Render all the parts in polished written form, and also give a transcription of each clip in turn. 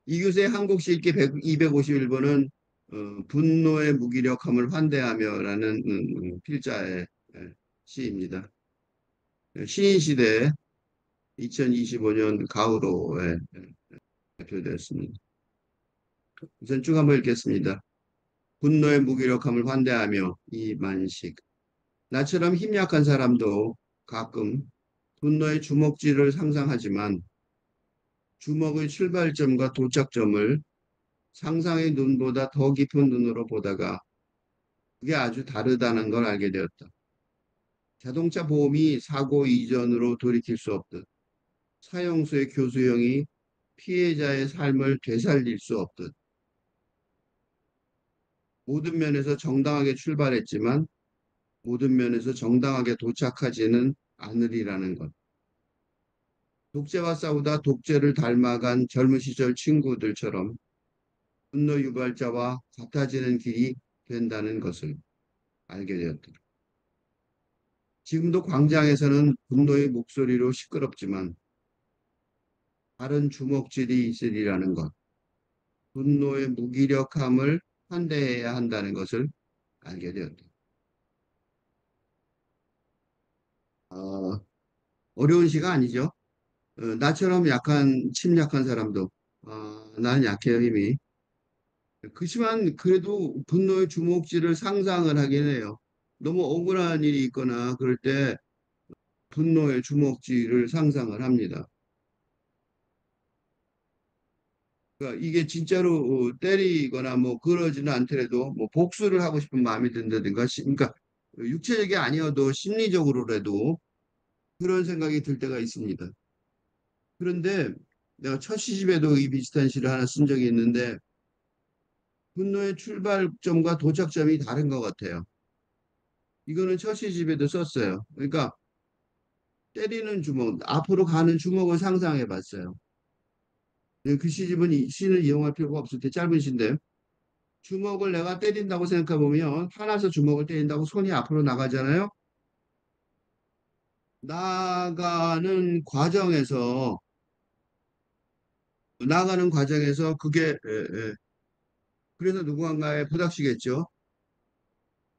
이규수의 한국시 읽기 251번은 분노의 무기력함을 환대하며라는 필자의 시입니다. 시인시대 2025년 가을호에 발표되었습니다. 우선 쭉 한번 읽겠습니다. 분노의 무기력함을 환대하며 이만식. 나처럼 힘 약한 사람도 가끔 분노의 주먹질을 상상하지만 주먹의 출발점과 도착점을 상상의 눈보다 더 깊은 눈으로 보다가 그게 아주 다르다는 걸 알게 되었다. 자동차 보험이 사고 이전으로 돌이킬 수 없듯 사형수의 교수형이 피해자의 삶을 되살릴 수 없듯 모든 면에서 정당하게 출발했지만 모든 면에서 정당하게 도착하지는 않으리라는 것. 독재와 싸우다 독재를 닮아간 젊은 시절 친구들처럼 분노 유발자와 같아지는 길이 된다는 것을 알게 되었다. 지금도 광장에서는 분노의 목소리로 시끄럽지만 다른 주먹질이 있으리라는 것, 분노의 무기력함을 환대해야 한다는 것을 알게 되었다. 어, 어려운 시가 아니죠. 나처럼 침략한 사람도, 나는 약해요, 힘이. 그렇지만 그래도 분노의 주먹질을 상상을 하긴 해요. 너무 억울한 일이 있거나 그럴 때 분노의 주먹질을 상상을 합니다. 그러니까 이게 진짜로 때리거나 뭐 그러지는 않더라도 뭐 복수를 하고 싶은 마음이 든다든가, 그러니까 육체적이 아니어도 심리적으로라도 그런 생각이 들 때가 있습니다. 그런데 내가 첫 시집에도 이 비슷한 시를 하나 쓴 적이 있는데 분노의 출발점과 도착점이 다른 것 같아요. 이거는 첫 시집에도 썼어요. 그러니까 때리는 주먹, 앞으로 가는 주먹을 상상해 봤어요. 그 시집은 이 시는 이용할 필요가 없을 때 짧은 시인데 주먹을 내가 때린다고 생각해 보면 화나서 주먹을 때린다고 손이 앞으로 나가잖아요. 나가는 과정에서 그게 그래서 누구한가에 부닥치겠죠.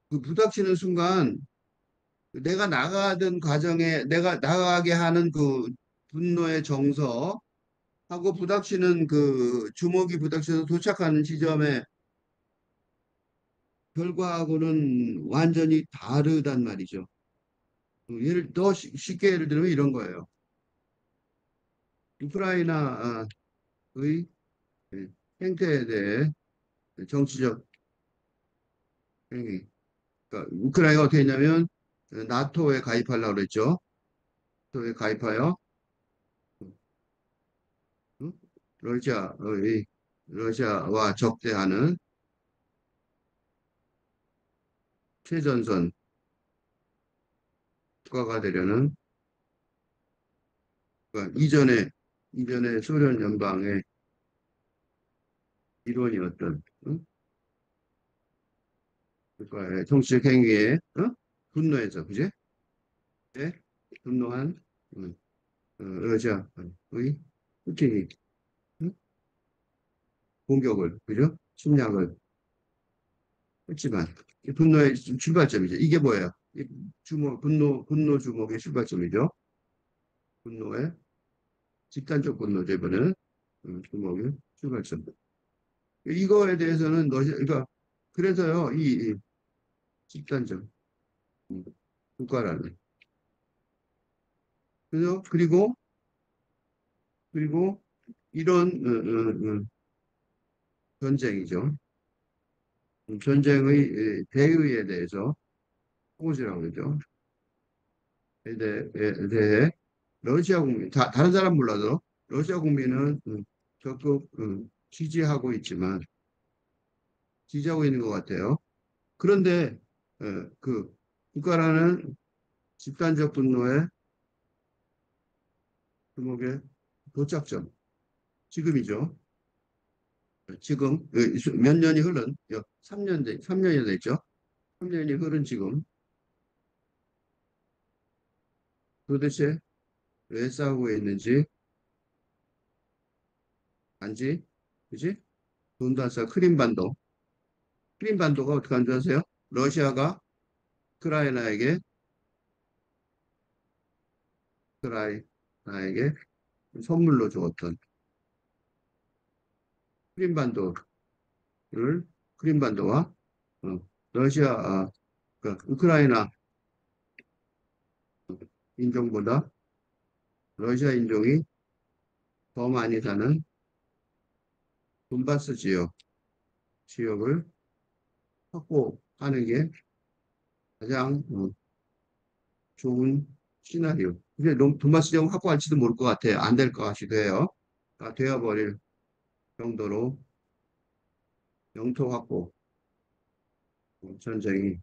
그 부닥치는 순간 내가 나가던 과정에 내가 나가게 하는 그 분노의 정서 하고 부닥치는 그 주먹이 부닥쳐서 도착하는 지점의 결과하고는 완전히 다르단 말이죠. 쉽게 예를 들면 이런 거예요. 우크라이나의 행태에 대해 정치적 행위. 그러니까 우크라이나가 어떻게 했냐면 나토에 가입하려고 그랬죠. 나토에 가입하여 어? 러시아의 러시아와 적대하는 최전선 국가가 되려는 그러니까 이전에 소련 연방의 일원이었던 그러니까 정치적 행위에 분노해서 그제? 네? 분노한 러시아의 푸틴이 응? 공격을 그죠? 침략을 했지만 이 분노의 출발점이죠. 이게 뭐예요? 이 분노 주먹의 출발점이죠. 분노의 집단적 분노죠. 이번에는 주먹의 출발점. 이거에 대해서는 그러니까 그래서요. 이 집단적 음, 국가라는 그래서 그리고 이런 전쟁이죠. 전쟁의 대의에 대해서 호소라고 그러죠. 대해 러시아 국민, 다른 사람 몰라도 러시아 국민은 적극 지지하고 있는 것 같아요. 그런데 그 국가라는 집단적 분노의 주목의 도착점, 지금이죠. 지금 몇 년이 흐른 3년이 됐죠. 3년이 흐른 지금 도대체 왜 싸우고 있는지 단지 그지? 돈바스, 크림반도. 크림반도가 어떻게 한 줄 아세요? 러시아가 우크라이나에게, 우크라이나에게 선물로 주었던 크림반도를, 크림반도와, 어, 러시아, 우크라이나 인종보다 러시아 인종이 더 많이 사는 돈바스 지역을 확보하는 게 가장 좋은 시나리오. 이제 돈바스 지역 확보할지도 모를 것 같아요. 안 될 것 같기도 해요. 다 되어버릴 정도로 영토 확보, 전쟁이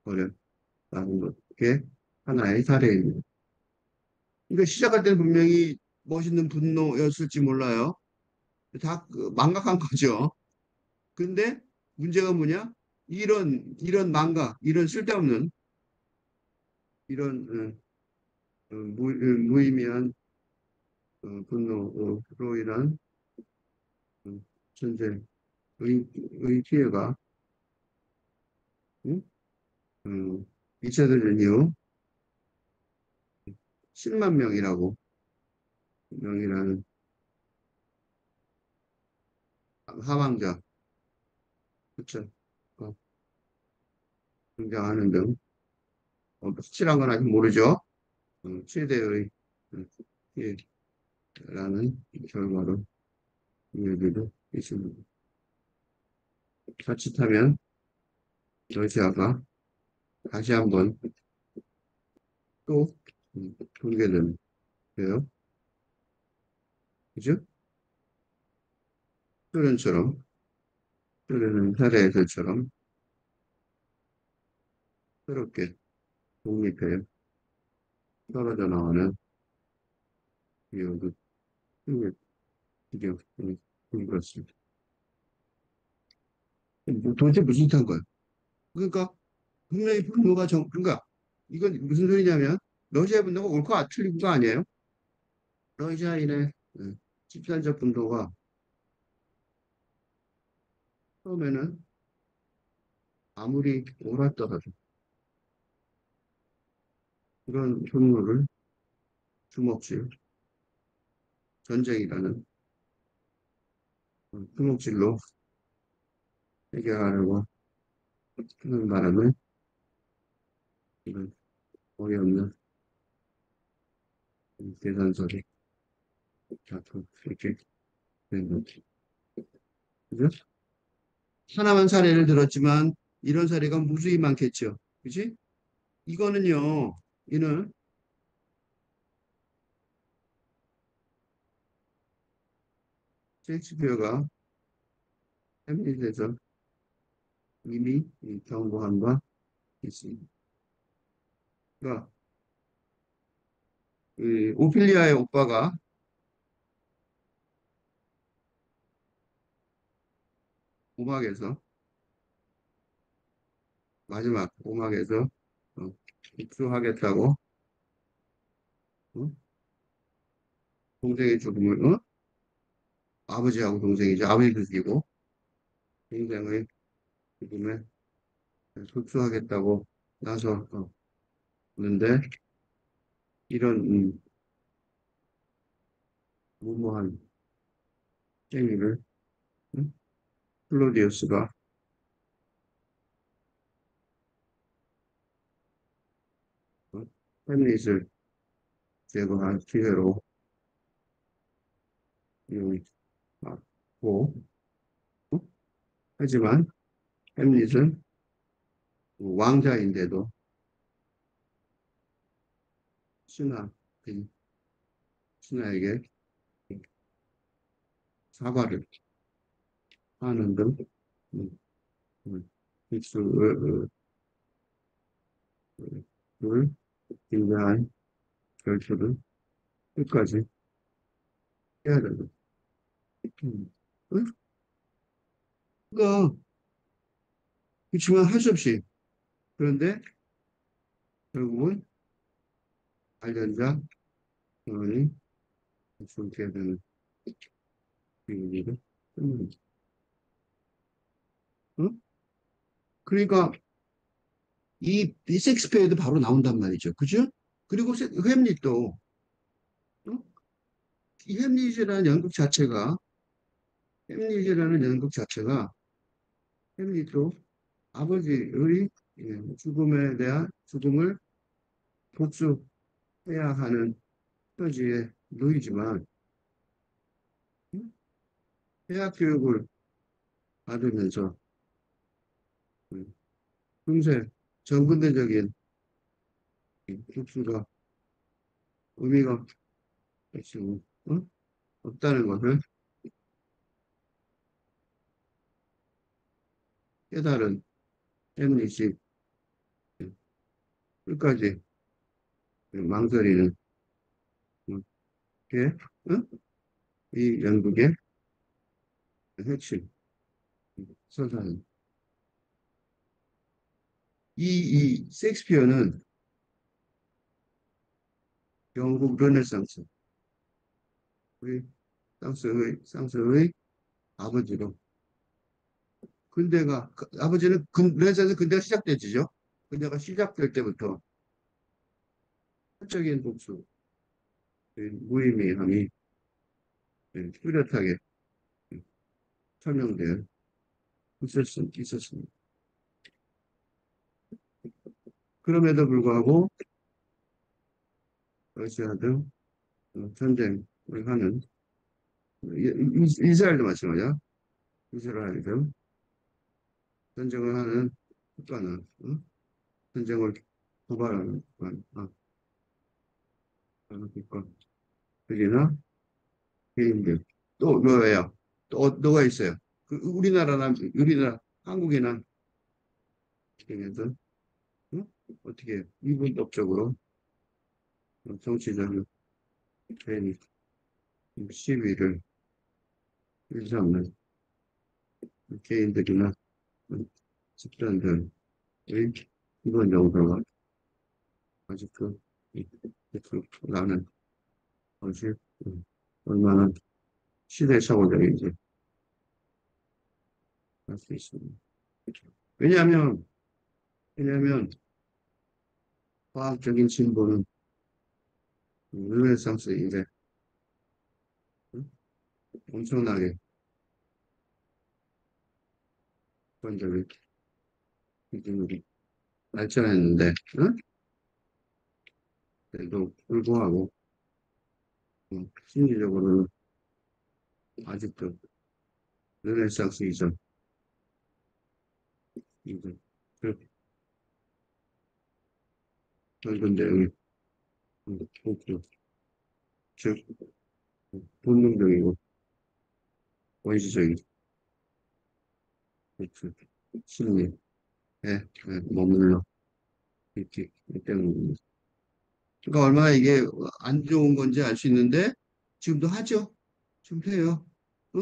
되어버렸다는 게 하나의 사례입니다. 그러니까 시작할 때는 분명히 멋있는 분노였을지 몰라요. 다그 망각한 거죠. 근데 문제가 뭐냐? 이런 망각, 이런 쓸데없는 이런 무의미한 분노로 인한 전쟁의 피해가 응? 음, 2차 대전 이후 10만 명이라는 사망자, 그쵸? 어, 등장하는 등 확실한 건 아직 모르죠. 최대의 피해라는 결과로 이야기도 있습니다. 자칫하면 러시아가 다시 한번 또 붕괴되는 거예요. 그죠? 소련처럼, 소련은 사례에서처럼 새롭게 독립해요. 떨어져 나오는 위험도 그렇습니다. 도대체 무슨 뜻한 거예요? 그러니까 분명히 분노가 그러니까 이건 무슨 소리냐면 러시아 분노가 옳고 틀린 거 아니에요? 러시아인의 집단적 분노가 처음에는 아무리 옳았더라도 그런 분노를 주먹질, 전쟁이라는 주먹질로 해결하려고 하는 바람에 이런 어이없는 대단설이 자꾸 이렇게 된 거지. 그죠? 하나만 사례를 들었지만 이런 사례가 무수히 많겠죠. 그지? 이거는요, 이는 셰익스피어가 햄릿에서 이미 경고한 바 있습니다. 그러니까 이 오피리아의 오빠가 오막에서 마지막 오막에서 어, 입수하겠다고 어? 동생의 죽음을 아버지하고 동생이죠. 아버지도 죽이고 동생의 죽음에 속수하겠다고 나서 는데 이런 무모한 행위를 음? 클로디우스가 어? 햄릿을 제거한 기회로 이용하고 하지만 햄릿은 왕자인데도 신하, 신하에게 사과를 하는 등 음, 백수를 굉장한 결투를 끝까지 해야 되는. 음. 그러니까 그렇지만 할 수 없이 그런데 결국은 관련자 변호인이 죽게 되는 비밀을. 음, 응? 그러니까 이 섹스피어도 바로 나온단 말이죠. 그죠? 그리고 햄릿도, 어? 이 햄릿이라는 연극 자체가, 햄릿도 아버지의 죽음을 복수해야 하는 처지에 놓이지만, 응? 해학 교육을 받으면서, 음, 금세 전근대적인 복수가 의미가 없이, 어? 없다는 것을 깨달은 햄릿이 끝까지 망설이는 게, 어? 이 연극의 핵심 서사는 이 셰익스피어는 영국 르네상스 우리 상스의 아버지로 아버지는 르네상스 근대가 시작되지죠. 근대가 시작될 때부터 사적인 복수 무의미함이 뚜렷하게 설명되어 있었습니다. 그럼에도 불구하고 러시아 등 전쟁을 하는 이스라엘도 마찬가지야. 이스라엘 등 전쟁을 하는 국가는 전쟁을 고발하는 국가들이나 개인들 또 뭐예요? 또 뭐가 있어요? 우리나라 한국이나 중에서 응? 어떻게 이분법적으로 정치적인 개인 시위를 일삼는 개인들이나 집단들의 이번 정서가 아직도 나는 것이 얼마나 시대착오적인지 알 수 있습니다. 왜냐하면, 왜냐하면 과학적인 진보는 르네상스 이래 응? 엄청나게 관절이 기준으로 발전했는데, 응? 그래도 불구하고 심리적으로는 아직도 르네상스 이전 그 넓은 내용이 즉 본능적이고 원시적인 그 심리에 머물러 있기 때문입니다. 그러니까 얼마나 이게 안 좋은 건지 알 수 있는데 지금도 하죠. 지금 해요. 어?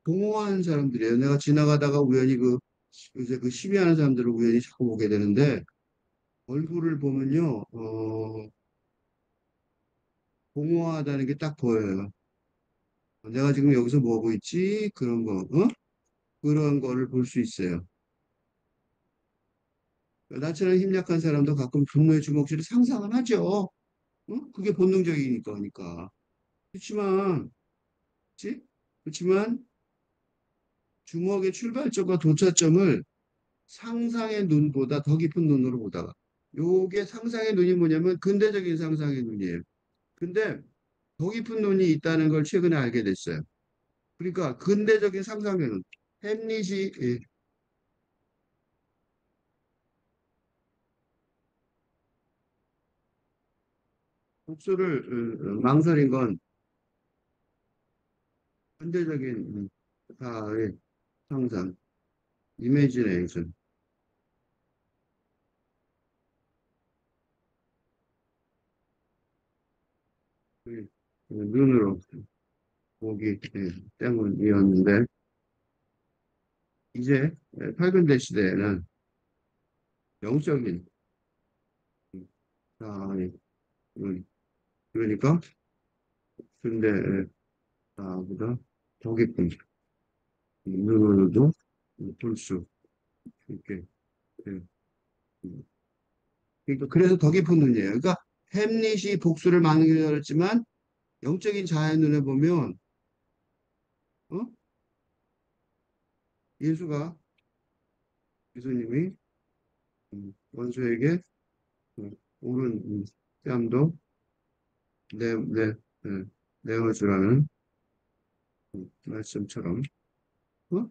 공허한 사람들이에요. 내가 지나가다가 우연히 요새 그 시위하는 사람들을 우연히 자꾸 보게 되는데 얼굴을 보면요, 공허하다는 게 딱 보여요. 내가 지금 여기서 뭐 하고 있지? 그런 거, 그런 거를 볼 수 있어요. 나처럼 힘약한 사람도 가끔 분노의 주먹질을 상상은 하죠. 그게 본능적이니까, 그러니까. 그렇지만, 그렇지? 그렇지만 주먹의 출발점과 도차점을 상상의 눈보다 더 깊은 눈으로 보다가 요게 상상의 눈이 뭐냐면 근대적인 상상의 눈이에요. 근데 더 깊은 눈이 있다는 걸 최근에 알게 됐어요. 그러니까 근대적인 상상의 눈. 햄릿이 복수를 망설인 건 현대적인 사의 상상, 이미지네이션, 그 눈으로 보기 때문이었는데 이제 8근대 시대에는 영적인 사의 눈, 그러니까 근대 사보다 더 깊은 눈으로도 볼 수 있게. 예. 그러니까 그래서 더 깊은 눈이에요. 그러니까 햄릿이 복수를 만들었지만 영적인 자의 눈에 보면 어? 예수가 예수님이 원수에게 오른 뺨도 내 내어주라는 말씀처럼 어?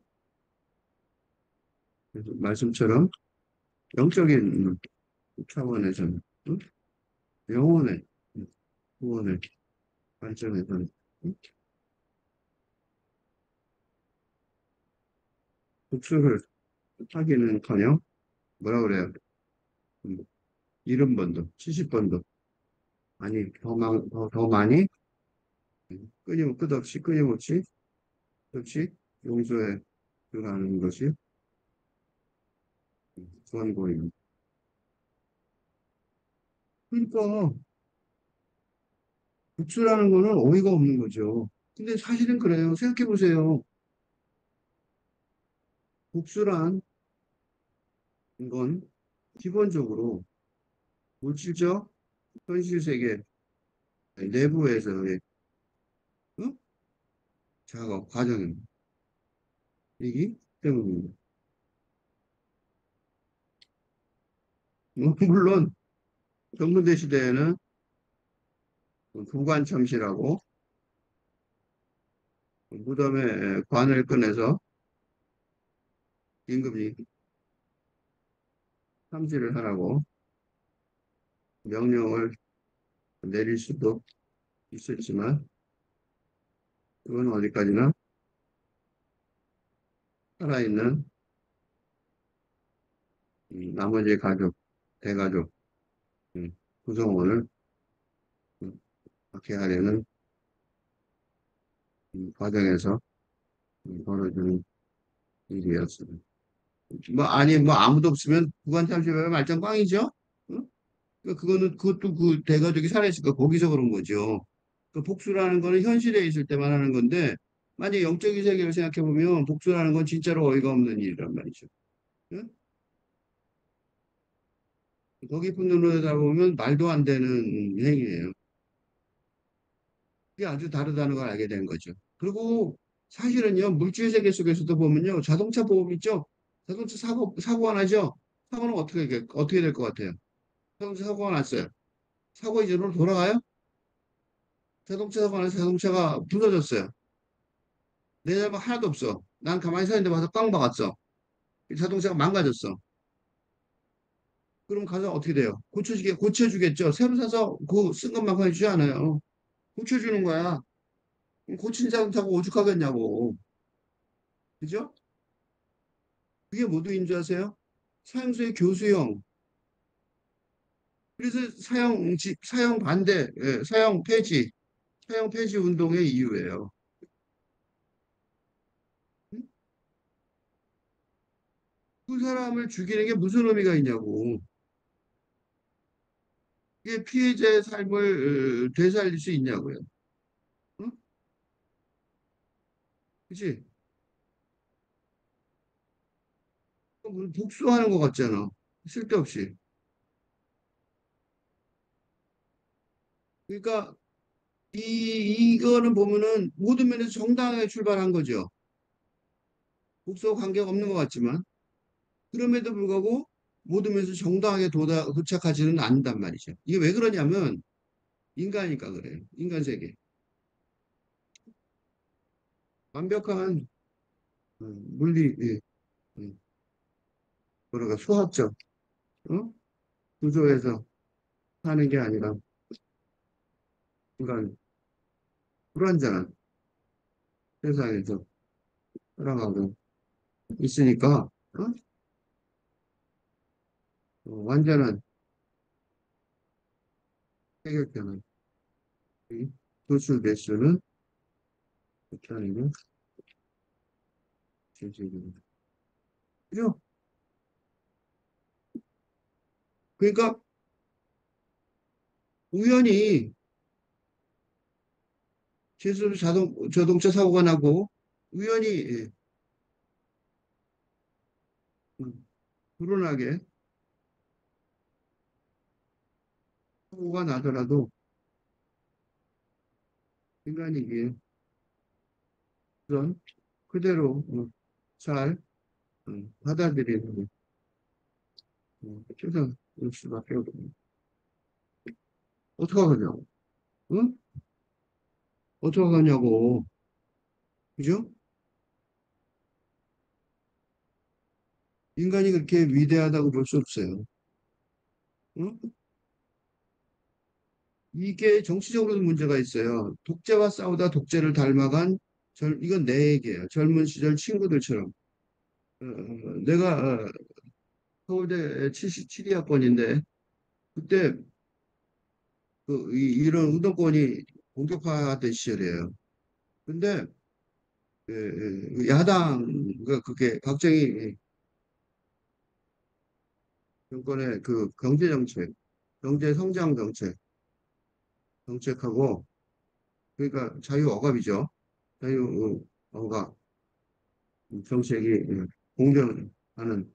그래서 말씀처럼 영적인 차원에서는 영혼의 구원의 관점에서는 복수를 하기는커녕 뭐라 그래요? 음, 70번도 70번도 아니 더 많이 끊임없이 용서해 주라는 것이 구원고입니다. 그러니까 복수라는 거는 어이가 없는 거죠. 근데 사실은 그래요. 생각해 보세요. 복수란 건 기본적으로 물질적 현실 세계 내부에서의 어? 작업 과정이기 때문입니다. 물론 정근대 시대에는 부관참시라고 무덤에 관을 꺼내서 임금이 참시를 하라고 명령을 내릴 수도 있었지만 그건 어디까지나 살아있는 나머지 가족, 대가족, 음, 구성원을 박해하려는 과정에서 벌어지는 일이었습니다. 아니, 아무도 없으면 부관참시면 말짱 꽝이죠? 응? 그러니까 그것도 그 대가족이 살아있으니까 거기서 그런 거죠. 그 복수라는 거는 현실에 있을 때만 하는 건데, 만약 영적인 세계를 생각해보면 복수라는 건 진짜로 어이가 없는 일이란 말이죠. 응? 더 깊은 눈으로 내다보면 말도 안 되는 행위예요. 그게 아주 다르다는 걸 알게 된 거죠. 그리고 사실은요, 물질 세계 속에서도 보면요, 자동차 보험 있죠? 자동차 사고가 나죠? 사고는 어떻게 될 것 같아요? 자동차 사고가 났어요. 사고 이전으로 돌아가요? 자동차 사고 나서 자동차가 부서졌어요. 내 잘못 하나도 없어. 난 가만히 서 있는데 와서 꽝 박았어. 자동차가 망가졌어. 그럼 가서 어떻게 돼요? 고쳐주겠죠? 새로 사서 그 쓴 것만큼 해주지 않아요. 고쳐주는 거야. 고친 자동차가 오죽하겠냐고. 그죠? 그게 모두인 줄 아세요? 사형수의 교수형. 그래서 사형 반대, 예, 사형 폐지 운동의 이유예요. 응? 그 사람을 죽이는 게 무슨 의미가 있냐고. 이게 피해자의 삶을 되살릴 수 있냐고요. 응? 그치? 복수하는 것 같잖아. 쓸데없이. 그러니까 이거는 보면은 모든 면에서 정당하게 출발한 거죠. 복수와 관계가 없는 것 같지만 그럼에도 불구하고 모든 면에서 정당하게 도착하지는 않는단 말이죠. 이게 왜 그러냐면 인간이니까 그래요. 인간 세계. 완벽한 물리, 예, 음, 뭐랄까 수학적 어? 구조에서 사는 게 아니라 인간 불완전한 세상에서 살아가고 있으니까 완전한 해결되는 이 도출 수는 없다는 게 진실입니다. 그죠? 그러니까 우연히 실수로 자동차 사고가 나고 우연히 불운하게 사고가 나더라도 인간이 그런 그대로 잘 받아들이는 세상 수밖에 없고 어떡하냐고, 응? 어떡하냐고, 그죠? 인간이 그렇게 위대하다고 볼 수 없어요. 응? 이게 정치적으로도 문제가 있어요. 독재와 싸우다 독재를 닮아간 이건 내 얘기예요. 젊은 시절 친구들처럼. 내가 서울대 77학번인데 그때 이런 우동권이 본격화된 시절이에요. 근데 야당 그게 박정희 정권의 그 경제 정책, 경제 성장 정책하고 그러니까 자유 억압이죠. 자유 억압 정책이 공존하는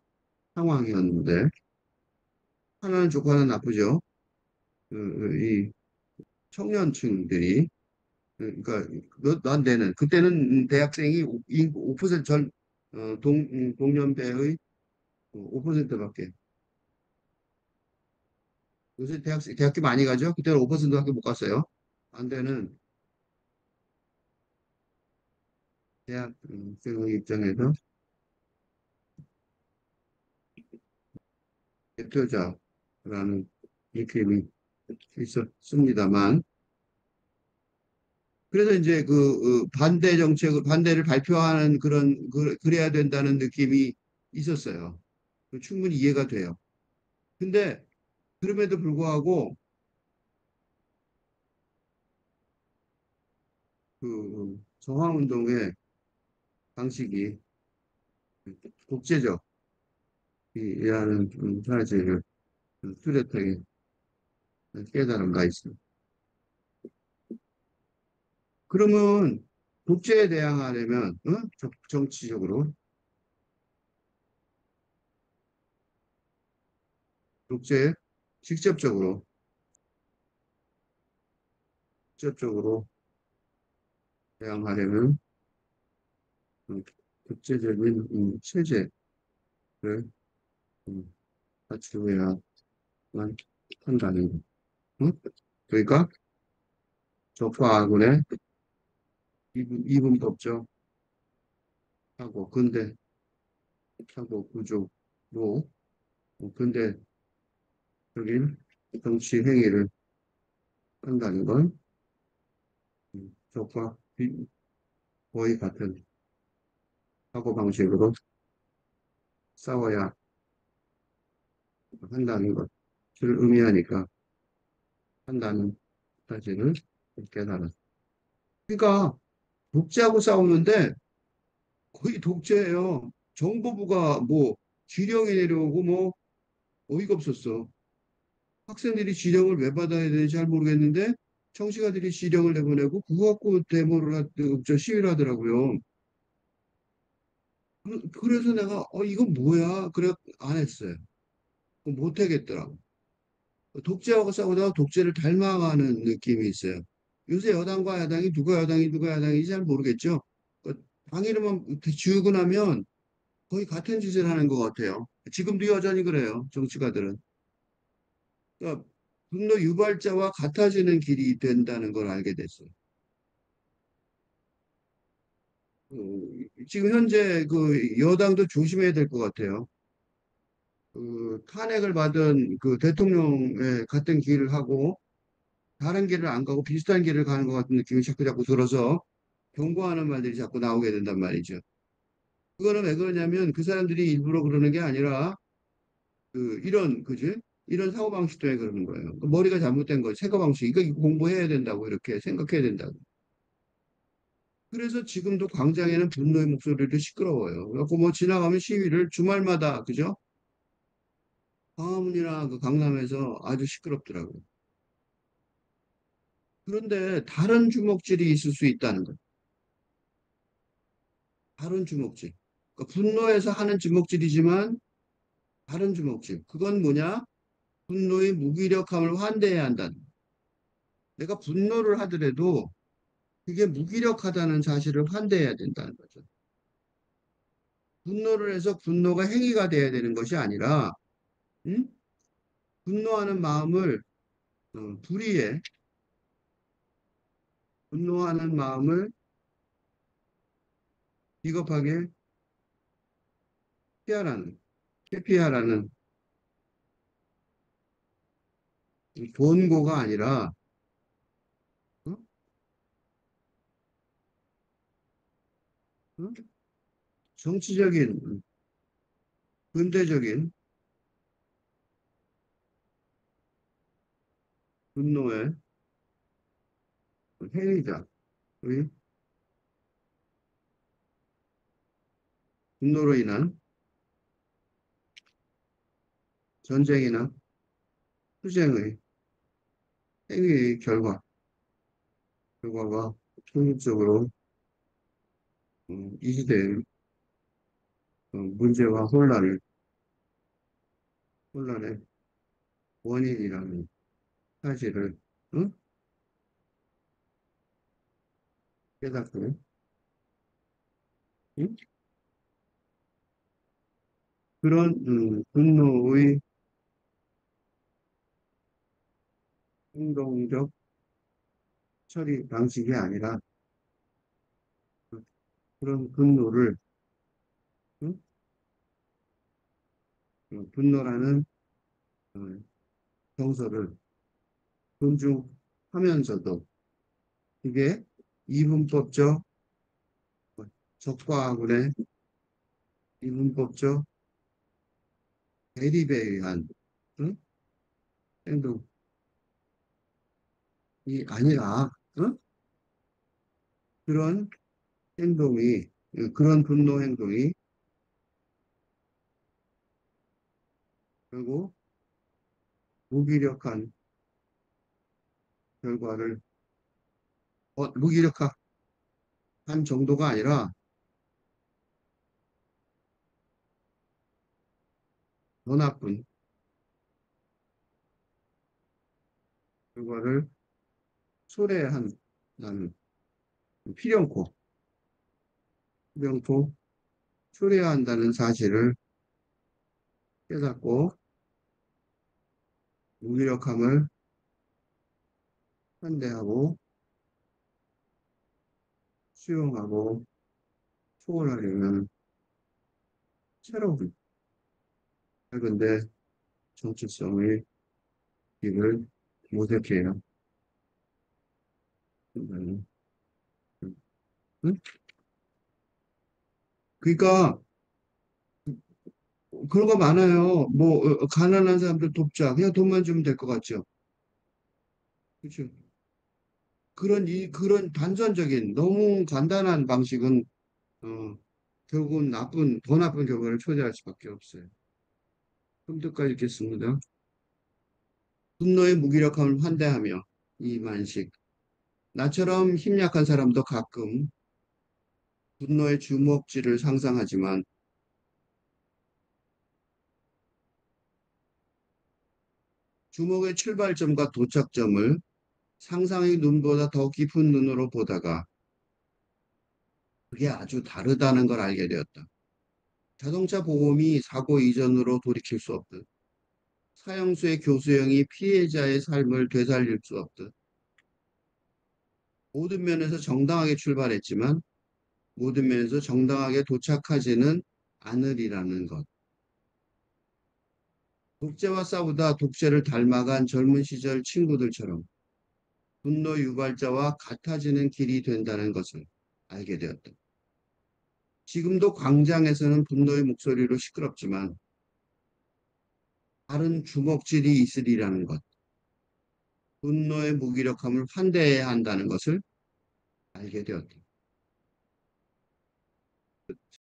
상황이었는데 하나는 좋고 하나는 나쁘죠. 이 청년층들이 그러니까 난 내는 그때는 대학생이 5% 동년배의 5%밖에 요새 대학교 많이 가죠. 그때는 5%밖에 못 갔어요. 안 되는 대학생 입장에서 대표자라는 느낌이 있었습니다만 그래서 이제 반대 정책을 반대를 발표하는 그래야 된다는 느낌이 있었어요. 충분히 이해가 돼요. 근데 그럼에도 불구하고 정화운동의 방식이 독재적이라는 사실을 뚜렷하게 깨달은 바 있습니다. 그러면 독재에 대항하려면 정치적으로 독재에 직접적으로 직접적으로 대항하려면 음, 독재적인 체제를 음, 갖추어야만 한다는 거. 그러니까 적과 아군의 이분법적 하고 하고 구조로 근대적인 정치 행위를 한다는 건 적과 거의 같은 사고 방식으로 싸워야 한다는 것을 의미하니까 한다는 사실을 깨달아. 그러니까 독재하고 싸우는데 거의 독재예요. 정보부가 뭐 지령이 내려오고 뭐 어이가 없었어. 학생들이 지령을 왜 받아야 되는지 잘 모르겠는데 청시가들이 지령을 내보내고 그거 갖고 시위를 하더라고요. 그래서 내가 이건 뭐야? 그래 안 했어요. 못 하겠더라고. 독재하고 싸우다가 독재를 닮아가는 느낌이 있어요. 요새 여당과 야당이 누가 여당이 누가 야당인지 잘 모르겠죠. 당 이름만 지우고 나면 거의 같은 짓을 하는 것 같아요. 지금도 여전히 그래요. 정치가들은. 그러니까 분노 유발자와 같아지는 길이 된다는 걸 알게 됐어요. 어, 지금 현재 여당도 조심해야 될 것 같아요. 탄핵을 받은 대통령의 같은 길을 하고 다른 길을 안 가고 비슷한 길을 가는 것 같은 느낌이 자꾸 들어서 경고하는 말들이 자꾸 나오게 된단 말이죠. 그거는 왜 그러냐면 그 사람들이 일부러 그러는 게 아니라 그지? 이런 사고방식 때문에 그러는 거예요. 머리가 잘못된 거예요. 사고방식. 이거 공부해야 된다고 이렇게 생각해야 된다고. 그래서 지금도 광장에는 분노의 목소리를 시끄러워요. 그래갖고 뭐 지나가면 시위를 주말마다, 그죠? 광화문이나 강남에서 아주 시끄럽더라고요. 그런데 다른 주먹질이 있을 수 있다는 거예요. 다른 주먹질. 그러니까 분노해서 하는 주먹질이지만 다른 주먹질. 그건 뭐냐? 분노의 무기력함을 환대해야 한다는. 내가 분노를 하더라도 그게 무기력하다는 사실을 환대해야 된다는 거죠. 분노를 해서 분노가 행위가 돼야 되는 것이 아니라, 음? 분노하는 마음을 불의에 분노하는 마음을 비겁하게 피하라는, 회피하라는 이 권고가 아니라 어? 어? 정치적인, 근대적인 분노의 행위자. 의 분노로 인한 전쟁이나 투쟁의 행위의 결과가 총력적으로 이 시대의 문제와 혼란의 원인이라는 사실을 응? 깨닫고 응? 그런 분노의 행동적 처리 방식이 아니라 그런 분노를 응? 분노라는 어, 정서를 존중하면서도 이게 이분법적 적과학의 이분법적 대립에 의한 응? 행동이 아니라 응? 그런 행동이 그런 분노 행동이 결국 무기력한 결과를 무기력한 정도가 아니라 더 나쁜 결과를 초래한 나는 필연코 필연코 초래해야 한다는 사실을 깨닫고 무기력함을 환대하고 수용하고 초월하려면 새로운 밝은데 정체성의 길을 모색해야 한다는. 응? 그러니까 그런 거 많아요. 뭐 가난한 사람들 돕자. 그냥 돈만 주면 될 것 같죠. 그렇죠. 그런 단선적인 너무 간단한 방식은 어, 결국은 더 나쁜 결과를 초래할 수밖에 없어요. 좀 더까지 읽겠습니다. 분노의 무기력함을 환대하며 이만식. 나처럼 힘 약한 사람도 가끔 분노의 주먹질을 상상하지만 주먹의 출발점과 도착점을 상상의 눈보다 더 깊은 눈으로 보다가 그게 아주 다르다는 걸 알게 되었다. 자동차 보험이 사고 이전으로 돌이킬 수 없듯 사형수의 교수형이 피해자의 삶을 되살릴 수 없듯 모든 면에서 정당하게 출발했지만 모든 면에서 정당하게 도착하지는 않으리라는 것. 독재와 싸우다 독재를 닮아간 젊은 시절 친구들처럼 분노 유발자와 같아지는 길이 된다는 것을 알게 되었다. 지금도 광장에서는 분노의 목소리로 시끄럽지만 다른 주먹질이 있으리라는 것. 분노의 무기력함을 환대해야 한다는 것을 알게 되었다.